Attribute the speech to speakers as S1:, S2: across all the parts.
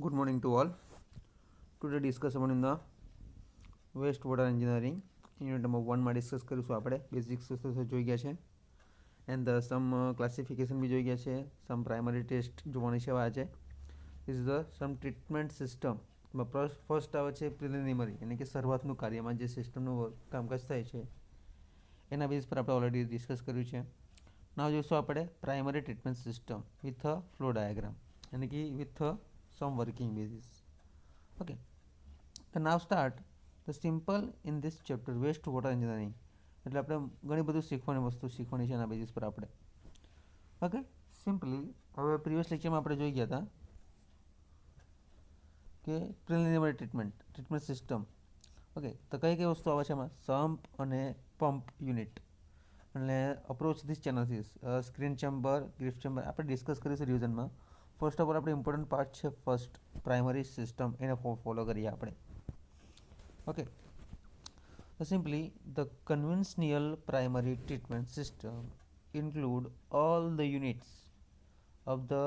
S1: Good morning to all. Today discuss about in the waste water engineering. Unit number 1માં discuss કરીશું આપણે basics જોઈ ગયા છે એન્ડ સમ ક્લાસિફિકેશન બી જોઈ ગયા છે સમ પ્રાઇમરી ટેસ્ટ જોવાની છે આજે this is the some treatment system first આવે છે પ્રિલિમિનરી એટલે કે શરૂઆતનું કાર્યમાં જે સિસ્ટમનું કામકાજ થાય છે એના બેઝ પર આપણે ઓલરેડી ડિસ્કસ કર્યું છે નાવ જોઈશું આપણે primary treatment system with a flow diagram એટલે કે with some working basis okay તો now start the simple in this chapter waste water engineering એટલે આપણે ઘણી બધું શીખવાની વસ્તુ શીખવાની છે એના બેઝિસ પર આપણે ઓકે સિમ્પલી હવે પ્રીવિયસ લેક્ચરમાં આપણે જોઈ ગયા હતા કે પ્રિલિમિનરી ટ્રીટમેન્ટ સિસ્ટમ ઓકે તો કઈ કઈ વસ્તુ આવે છે એમાં સમ્પ અને પંપ યુનિટ એટલે અપ્રોચ ધીસ ચેનલથી સ્ક્રીન ચેમ્બર ગ્રીફ ચેમ્બર આપણે ડિસ્કસ કરીશું રિવિઝનમાં ફર્સ્ટ ઓફ ઓલ આપણે ઇમ્પોર્ટન્ટ પાર્ટ છે ફર્સ્ટ પ્રાઇમરી સિસ્ટમ એને ફોલો કરીએ આપણે okay simply the conventional primary treatment system include all the units of the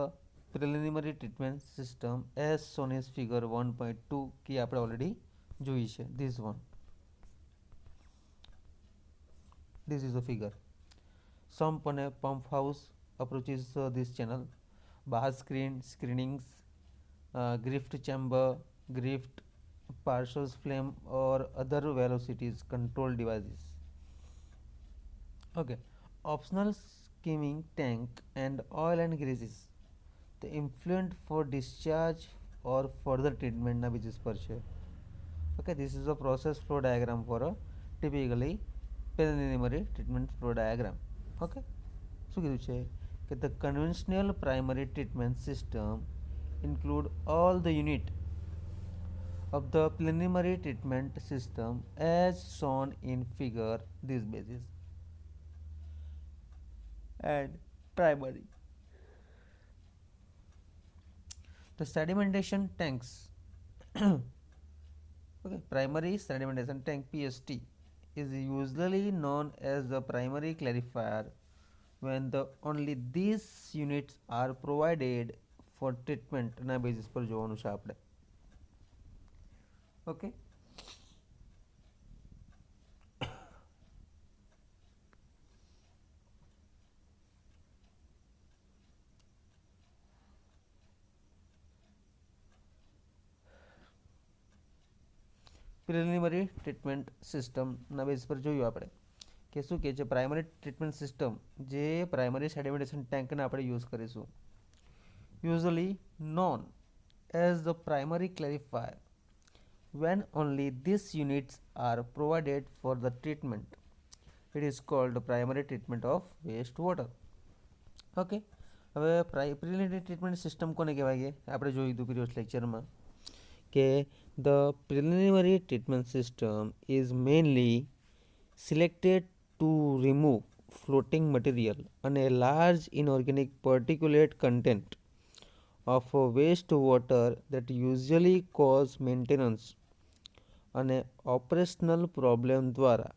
S1: preliminary treatment system as shown as figure 1.2 की આપણે ઓલરેડી જોઈ છે this one this is the figure sump અને pump house approaches this channel બહાર screenings grift chamber grift partial flame or other velocities control devices okay optional skimming tank and oil and greases the influent for discharge or further treatment na basis પર છે okay this is a process flow diagram for a typically preliminary treatment flow diagram okay શું કીધું છે કે the conventional primary treatment system include all the unit of the preliminary treatment system as shown in figure this basis and primary the sedimentation tanks okay primary sedimentation tank PST is usually known as the primary clarifier when the only these units are provided for treatment ના basis પર જોવાનું છે આપણે okay preliminary treatment સિસ્ટમના base પર જોયું આપણે કે શું કહે છે પ્રાઇમરી ટ્રીટમેન્ટ સિસ્ટમ જે પ્રાઇમરી સેડિમેન્ટેશન ટેન્કને આપણે યુઝ કરીશું usually known as the primary clarifier when only these units are provided for the treatment it is called primary treatment of wastewater okay હવે પ્રિલિમિનરી ટ્રીટમેન્ટ સિસ્ટમ કોને કહેવાય આપણે જોયું હતું પ્રીવિયસ લેક્ચરમાં કે the preliminary treatment system is mainly selected to remove floating material and a large inorganic particulate content of wastewater that usually cause maintenance અને operational problem દ્વારા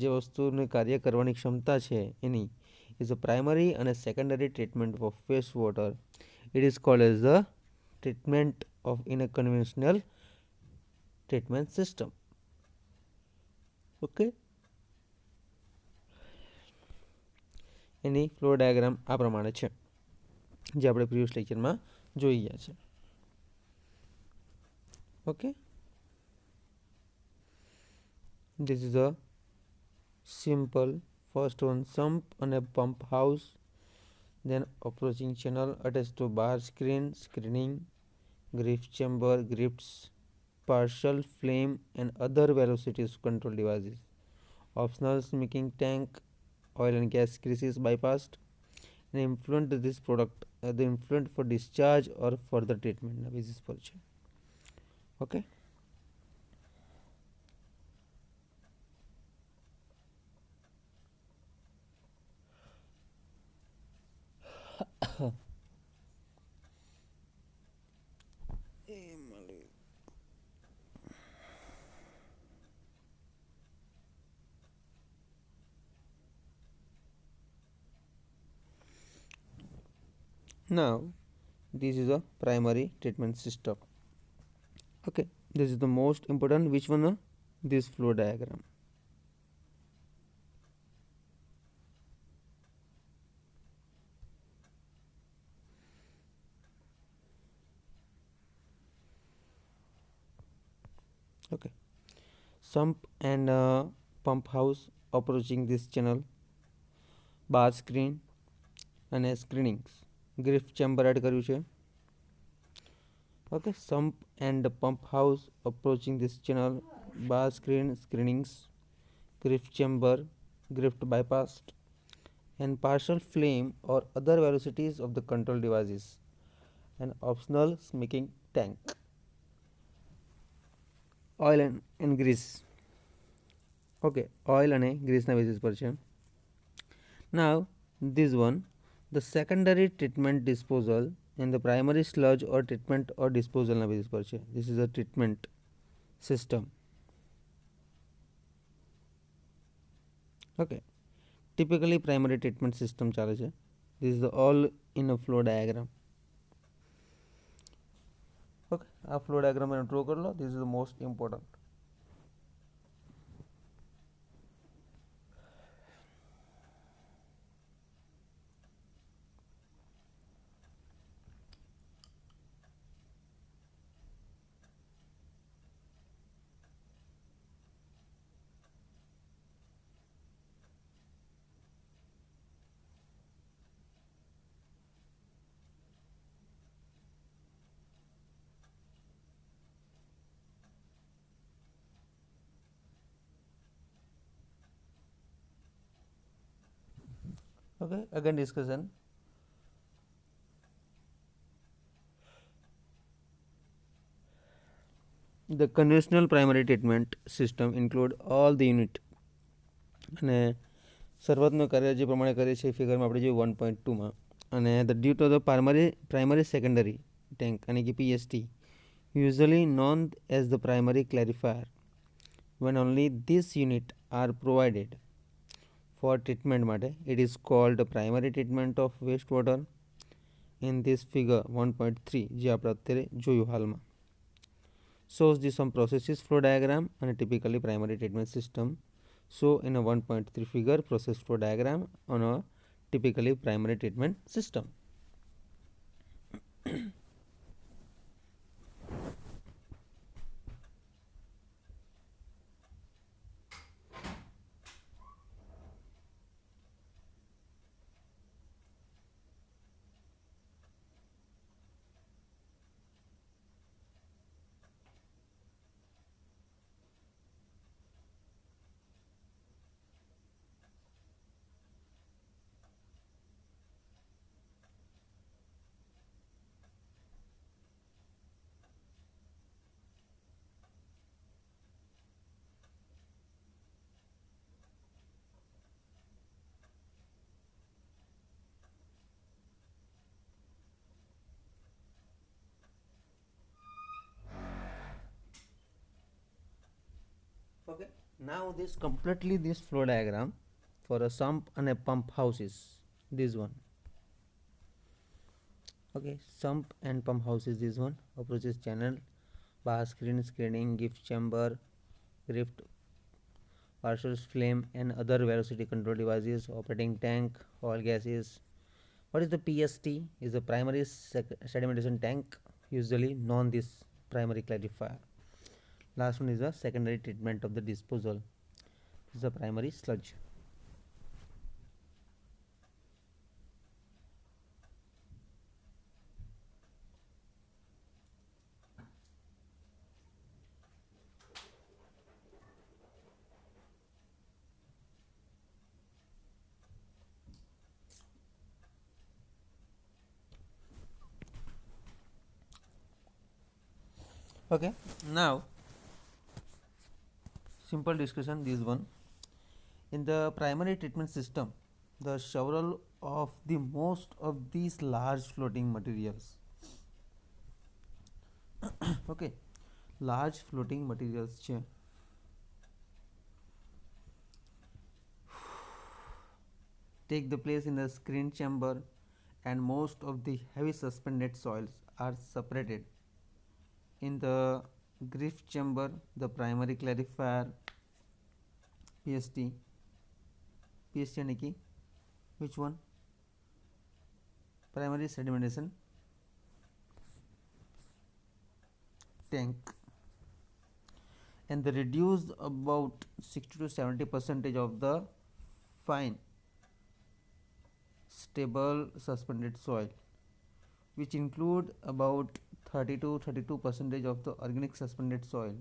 S1: જે વસ્તુની કાર્ય કરવાની ક્ષમતા છે એની ઇઝ અ પ્રાઇમરી અને secondary treatment of waste water it is called as the treatment of in a conventional treatment system okay એની ફ્લો ડાયાગ્રામ આ પ્રમાણે છે જે આપણે પ્રીવિયસ લેક્ચરમાં જોઈ ગયા છે okay this is a simple first one sump and a pump house then approaching channel attached to bar screening grift chamber grifts partial flame and other velocities control devices optional smoking tank oil and gas greases bypassed and influent this product the influent for discharge or further treatment na basis પર છે okay now this is a primary treatment system. Okay, this is the most important. Which one? This flow diagram. Okay, sump and pump house approaching this channel, bar screen અને સ્ક્રીનિંગ્સ grief chamber add કર્યું છે. Okay, sump and pump house approaching this channel, bar screen, screenings, grift chamber, grift bypassed, and partial flame or other velocities of the control devices, and optional smoking tank. Oil and grease. Okay, oil અને ગ્રીસના basis પર છે. Now this one, the secondary treatment disposal and the primary sludge or treatment or disposal ના basis પર છે. This is a treatment system. Okay, typically primary treatment system ચાલે છે. This is the all in a flow diagram. Okay, આ flow diagram ને draw કરી લો. This is the most important. Okay, again discussion. The conventional primary treatment system include all the unit અને શરૂઆતનું કાર્ય જે પ્રમાણે કરે છે એ ફિગરમાં આપણે જોયું 1.2માં. અને the due to the primary secondary tank અને કે PST usually known as the primary clarifier, when only this unit are provided for treatment માટે, it is called the primary treatment of wastewater. In this figure 1.3 જે આપણે અત્યારે જોયું હાલમાં shows the some processes flow diagram and a typically primary treatment system. So in a 1.3 figure process flow diagram on a typically primary treatment system. Okay, now this completely this flow diagram for a sump and a pump houses, this one. Okay, sump and pump house is this one. Approaches channel, bar screen, screening, gift chamber, grift, partial flame and other velocity control devices, operating tank, oil gases. What is the PST? Is the primary sedimentation tank, usually known this primary clarifier. Last one is the secondary treatment of the disposal. This is the primary sludge. Okay, now simple discussion, this one. In the primary treatment system, the several of the most of these large floating materials okay, large floating materials છે take the place in the screen chamber and most of the heavy suspended soils are separated in the Griff chamber, the primary clarifier PST. PST यानी कि which one? Primary sedimentation tank, and they reduce about 60 to 70% of the fine stable suspended soil, which include about 30 to 32% of the organic suspended soil.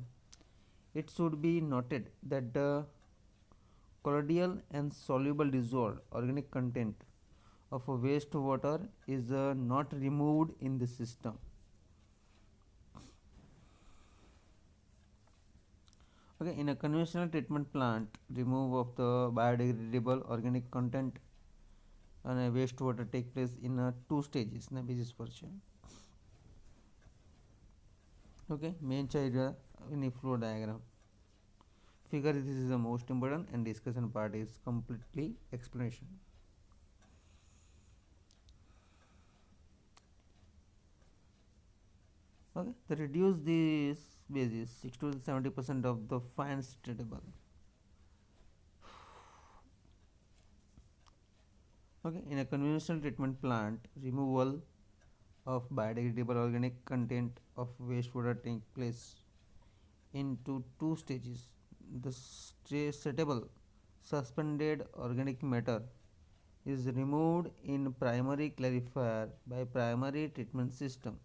S1: It should be noted that the colloidal and soluble dissolved organic content of a wastewater is not removed in the system. Okay, in a conventional treatment plant, remove of the biodegradable organic content અને waste water take place in 2 સ્ટેજીસના basis પર છે. Okay, main છે એની flow diagram figure. This is the most important, and discussion part is completely explanation. Okay, they reduce this basis 60 to 70% of the fine stable. Okay, in a conventional treatment plant, removal of biodegradable organic content of wastewater take place into 2 stages. The stable suspended organic matter is removed in primary clarifier by primary treatment system,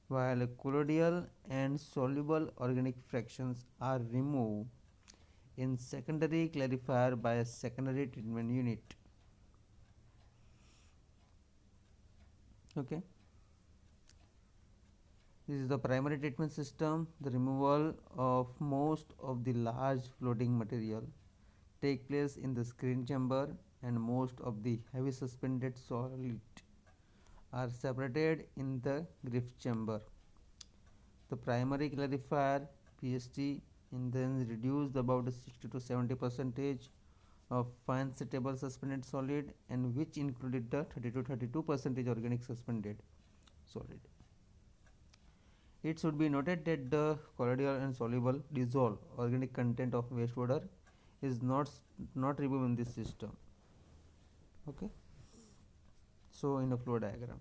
S1: while colloidal and soluble organic fractions are removed in secondary clarifier by a secondary treatment unit. Okay, this is the primary treatment system. The removal of most of the large floating material take place in the screen chamber, and most of the heavy suspended solid are separated in the Griff chamber. The primary clarifier PST and then reduced about 60 to 70% of fine stable suspended solid, and which included the 30 to 32% organic suspended solid. It should be noted that the colloidal and soluble dissolved organic content of wastewater is not removed in this system. Okay, so in a flow diagram.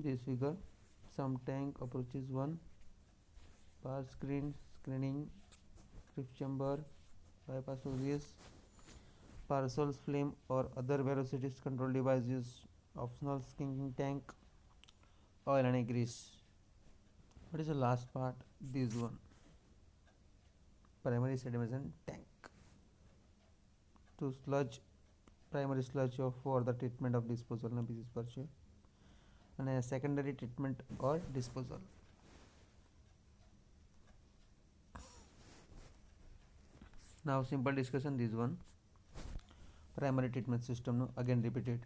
S1: This figure, some tank approaches 1 par screening Griff chamber, bypass of this parcels flame or other velocities control devices, optional skinning tank, oil and grease. What is the last part? This one, primary sedimentation tank to sludge, primary sludge for the treatment of disposal na basis પર છે, અને secondary treatment or disposal. Now simple discussion, this one primary treatment system no again repeated.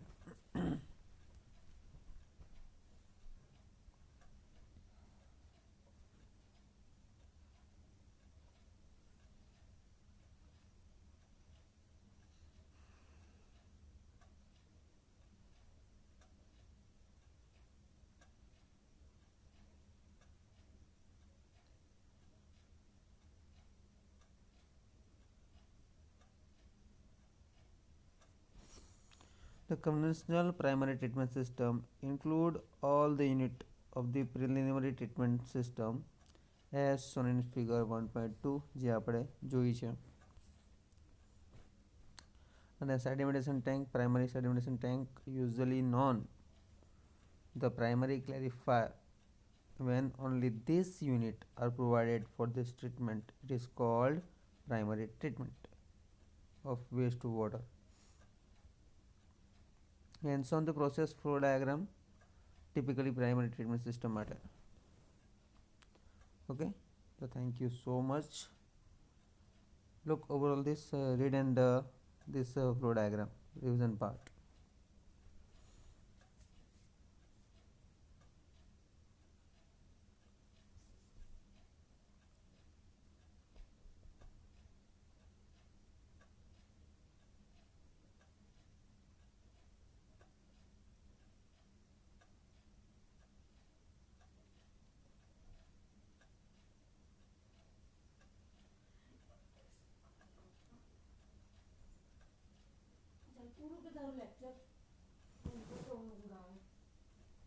S1: The conventional primary treatment system include all the unit of the preliminary treatment system as shown in figure 1.2 જે આપણે જોઈ છે. અને sedimentation tank, primary sedimentation tank, usually known the primary clarifier. When only this unit are provided for this treatment, it is called primary treatment of wastewater. Hence on the process flow diagram typically primary treatment system matter. Okay, so thank you so much. Look overall this read and this flow diagram revision part.